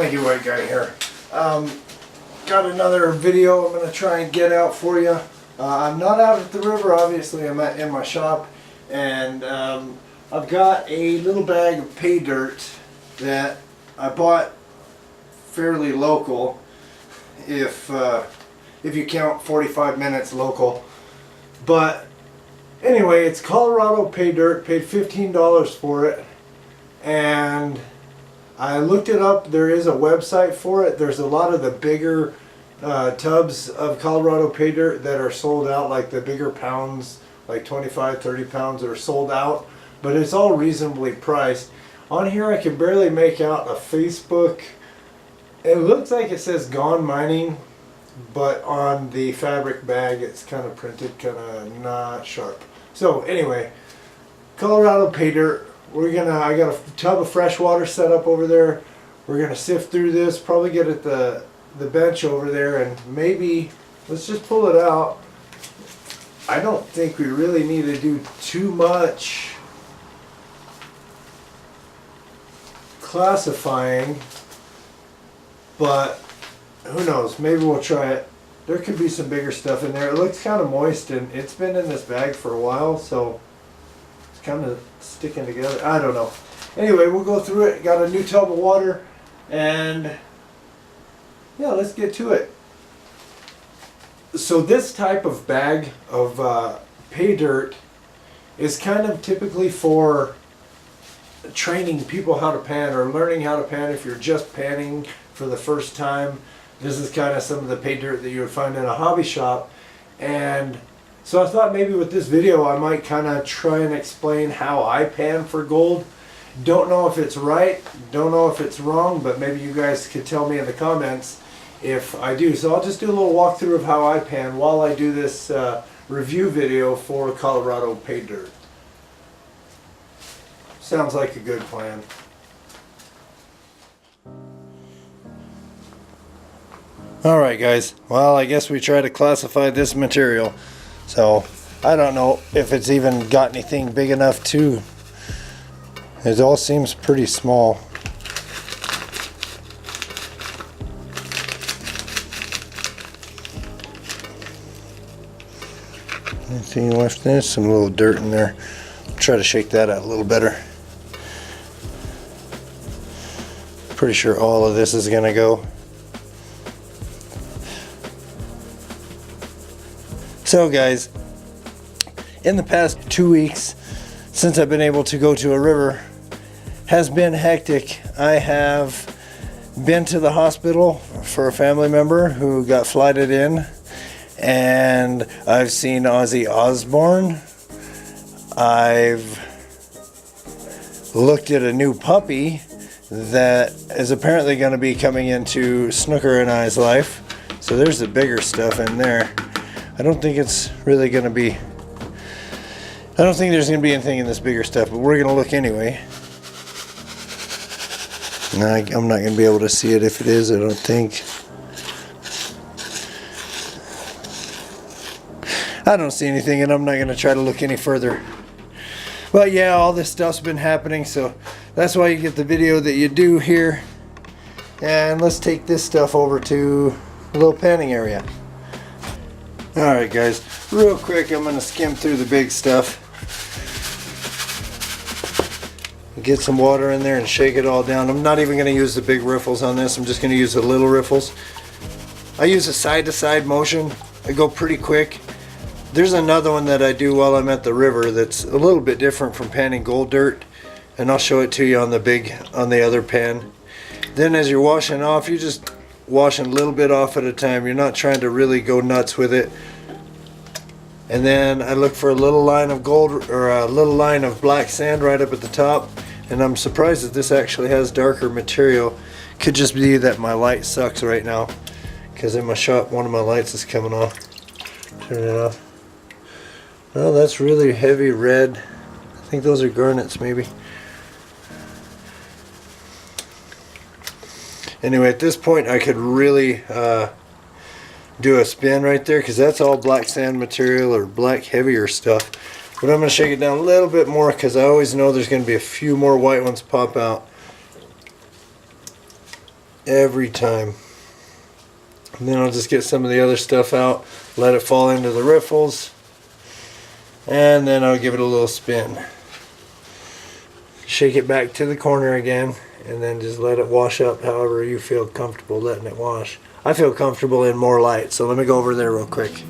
Lankywhiteguy here. Got another video I'm going to try and get out for you. I'm not out at the river, obviously. I'm in my shop, and I've got a little bag of Paydirt that I bought fairly local, if you count 45 minutes local. But anyway, it's Colorado Paydirt. Paid $15 for it, and I looked it up. There is a website for it. There's a lot of the bigger tubs of Colorado Paydirt that are sold out, like the bigger pounds, like 25, 30 pounds, are sold out, but it's all reasonably priced. On here I can barely make out a Facebook. It looks like it says Gone Mining, but on the fabric bag it's kind of printed kind of not sharp. So anyway, Colorado Paydirt. I got a tub of fresh water set up over there. We're gonna sift through this, probably get at the bench over there, and maybe let's just pull it out. I don't think we really need to do too much classifying, but who knows, maybe we'll try it. There could be some bigger stuff in there. It looks kind of moist, and it's been in this bag for a while, so it's kind of sticking together. I don't know. Anyway, we'll go through it. Got a new tub of water, and yeah, let's get to it. So this type of bag of Paydirt is kind of typically for training people how to pan, or learning how to pan if you're just panning for the first time. This is kind of some of the Paydirt that you would find in a hobby shop. And so I thought maybe with this video I might kind of try and explain how I pan for gold. Don't know if it's right, don't know if it's wrong, but maybe you guys could tell me in the comments if I do. So I'll just do a little walkthrough of how I pan while I do this review video for Colorado Paydirt. Sounds like a good plan. Alright guys, well, I guess we try to classify this material. So I don't know if it's even got anything big enough to. It all seems pretty small. Anything left in there? Some little dirt in there. I'll try to shake that out a little better. Pretty sure all of this is gonna go. So guys, in the past 2 weeks since I've been able to go to a river has been hectic. I have been to the hospital for a family member who got flighted in, and I've seen Ozzy Osbourne. I've looked at a new puppy that is apparently going to be coming into Snooker and I's life. So there's the bigger stuff in there. I don't think it's really going to be, I don't think there's going to be anything in this bigger stuff, but we're going to look anyway. I'm not going to be able to see it if it is, I don't think. I don't see anything, and I'm not going to try to look any further. But yeah, all this stuff's been happening, so that's why you get the video that you do here. And let's take this stuff over to a little panning area. Alright guys, real quick I'm going to skim through the big stuff. Get some water in there and shake it all down. I'm not even going to use the big riffles on this, I'm just going to use the little riffles. I use a side to side motion. I go pretty quick. There's another one that I do while I'm at the river that's a little bit different from panning gold dirt, and I'll show it to you on the other pan. Then as you're washing off, you just washing a little bit off at a time. You're not trying to really go nuts with it. And then I look for a little line of gold, or a little line of black sand right up at the top. And I'm surprised that this actually has darker material. Could just be that my light sucks right now, because in my shop one of my lights is coming off. Turn it off. Well, that's really heavy red. I think those are garnets maybe. Anyway, at this point I could really do a spin right there, because that's all black sand material or black heavier stuff. But I'm going to shake it down a little bit more, because I always know there's going to be a few more white ones pop out. every time. And then I'll just get some of the other stuff out, let it fall into the riffles, and then I'll give it a little spin. Shake it back to the corner again, and then just let it wash up however you feel comfortable letting it wash. I feel comfortable in more light, so let me go over there real quick.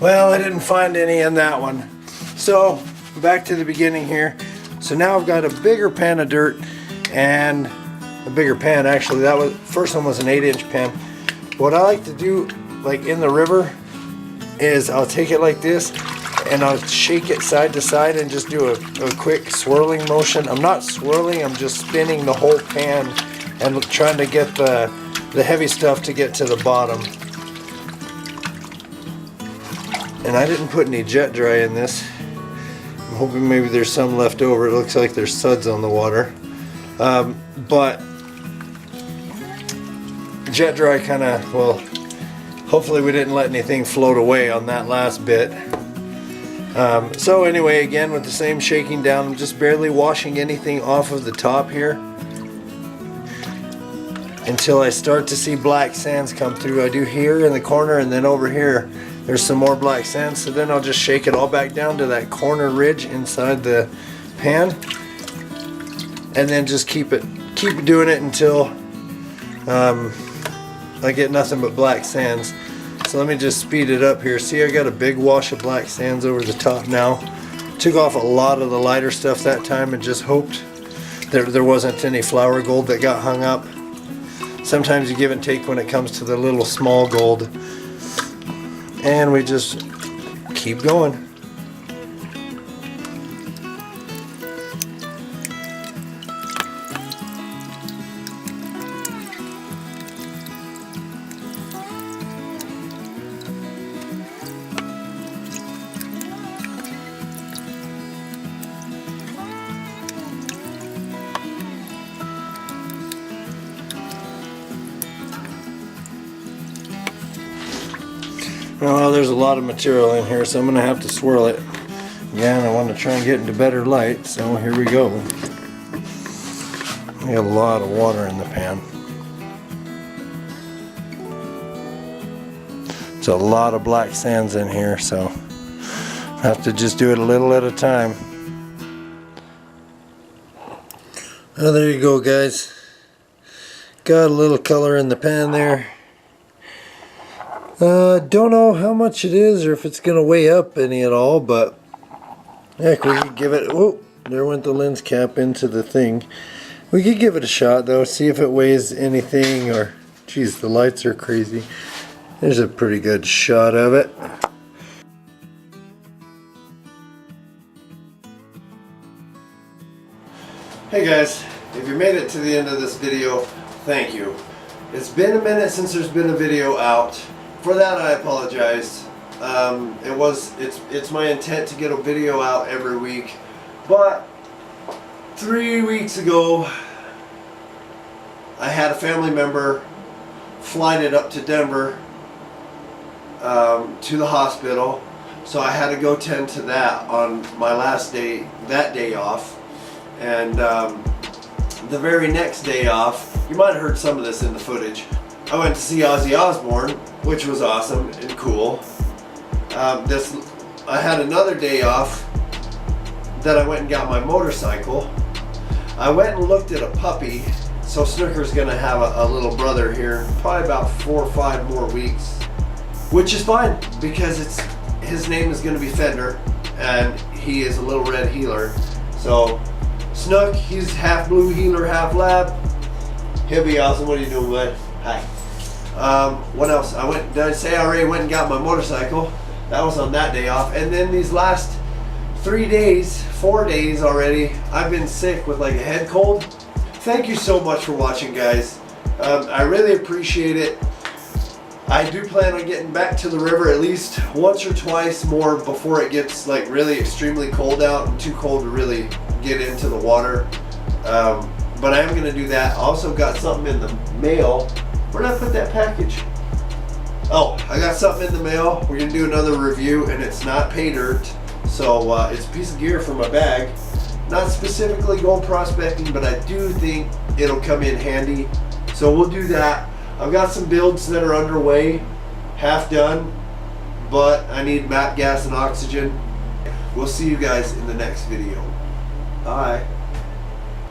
Well, I didn't find any in that one. So back to the beginning here. So now I've got a bigger pan of dirt, and a bigger pan actually. That was, first one was an 8-inch pan. What I like to do, like in the river, is I'll take it like this and I'll shake it side to side and just do a quick swirling motion. I'm not swirling, I'm just spinning the whole pan and trying to get the heavy stuff to get to the bottom. And I didn't put any jet dry in this. I'm hoping maybe there's some left over. It looks like there's suds on the water. But jet dry kind of, well, hopefully we didn't let anything float away on that last bit. So anyway, again with the same shaking down, I'm just barely washing anything off of the top here until I start to see black sands come through. I do here in the corner, and then over here there's some more black sand, so then I'll just shake it all back down to that corner ridge inside the pan, and then just keep doing it until I get nothing but black sands. So let me just speed it up here. See, I got a big wash of black sands over the top now. Took off a lot of the lighter stuff that time and just hoped there wasn't any flour gold that got hung up. Sometimes you give and take when it comes to the little small gold. And we just keep going. Well, there's a lot of material in here, so I'm going to have to swirl it. Again, I want to try and get into better light, so here we go. We got a lot of water in the pan. There's a lot of black sands in here, so I have to just do it a little at a time. Oh, there you go, guys. Got a little color in the pan there. Don't know how much it is or if it's going to weigh up any at all, but heck, we could give it, oh, there went the lens cap into the thing. We could give it a shot though, see if it weighs anything, or, geez, the lights are crazy. There's a pretty good shot of it. Hey guys, if you made it to the end of this video, thank you. It's been a minute since there's been a video out. For that, I apologize. It's my intent to get a video out every week, but 3 weeks ago I had a family member flighted up to Denver to the hospital, so I had to go tend to that on my last day, that day off. And the very next day off, you might have heard some of this in the footage, I went to see Ozzy Osbourne, which was awesome and cool. I had another day off that I went and got my motorcycle. I went and looked at a puppy. So Snooker's gonna have a little brother here, probably about 4 or 5 more weeks, which is fine because his name is gonna be Fender, and he is a little red heeler. So Snook, he's half blue heeler, half lab. He'll be awesome. What are you doing, bud? Hi. What else? Did I say I already went and got my motorcycle? That was on that day off. And then these last 3 days, 4 days already, I've been sick with like a head cold. Thank you so much for watching, guys. I really appreciate it. I do plan on getting back to the river at least once or twice more before it gets like really extremely cold out and too cold to really get into the water. But I am going to do that. I also got something in the mail. Where did I put that package? Oh, I got something in the mail. We're going to do another review, and it's not Paydirt. So it's a piece of gear for my bag. Not specifically gold prospecting, but I do think it'll come in handy. So we'll do that. I've got some builds that are underway, half done, but I need MAP gas and oxygen. We'll see you guys in the next video. Bye.